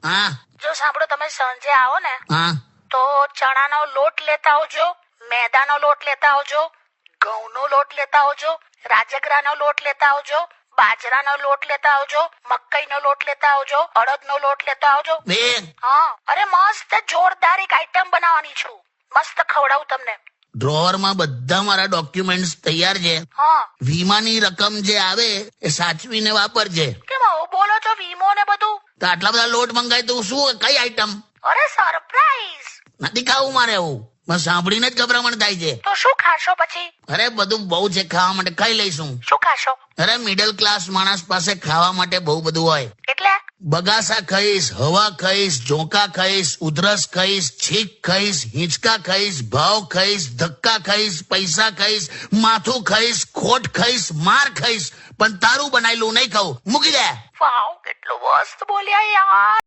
હા જો સાંભળો, તમે સાંજે આવો ને હા તો ચણાનો લોટ લેતા આવજો, મેદાનો લોટ લેતા આવજો, ઘઉંનો લોટ લેતા આવજો, રાજગરાનો લોટ લેતા આવજો, બાજરાનો લોટ લેતા આવજો, મકાઈનો લોટ લેતા આવજો, અડદનો લોટ લેતા આવજો. બેન હા, અરે મસ્ત જોરદાર એક આઈટમ બનાવવાની છું. મસ્ત ખવડાવું તમને. ડ્રોવરમાં બધા મારા ડોક્યુમેન્ટ્સ તૈયાર છે. હા, વીમાની રકમ જે આવે એ સાચવીને વાપરજે. કેમ આવું બોલો છો? વીમો ને બધું? તો આટલા બધા લોટ મંગાય તો શું કઈ આઈટમ અરે સરપ્રાઈઝ. નથી ખાવું મારે. એવું મને સાંભળીને જ ગભરામણ થાય છે. તો શું ખાશો પછી? અરે બધું બહુ છે ખાવા માટે, ખાઈ લઈશું. શું ખાશો? અરે મિડલ ક્લાસ માણસ પાસે ખાવા માટે બહુ બધું હોય. એટલે બગાસા ખાઈશ, હવા ખાઈશ, ઝોંકા ખાઈશ, ઉધરસ ખાઈશ, છીંક ખાઈશ, હિંચકા ખાઈશ, ભાવ ખાઈશ, ધક્કા ખાઈશ, પૈસા ખાઈશ, માથું ખાઈશ, ખોટ ખાઈશ, માર ખાઈશ, પણ તારું બનાયેલું નહીં ખાવું. મૂકી દે. વાવ, કેટલું મસ્ત બોલ્યા યાર.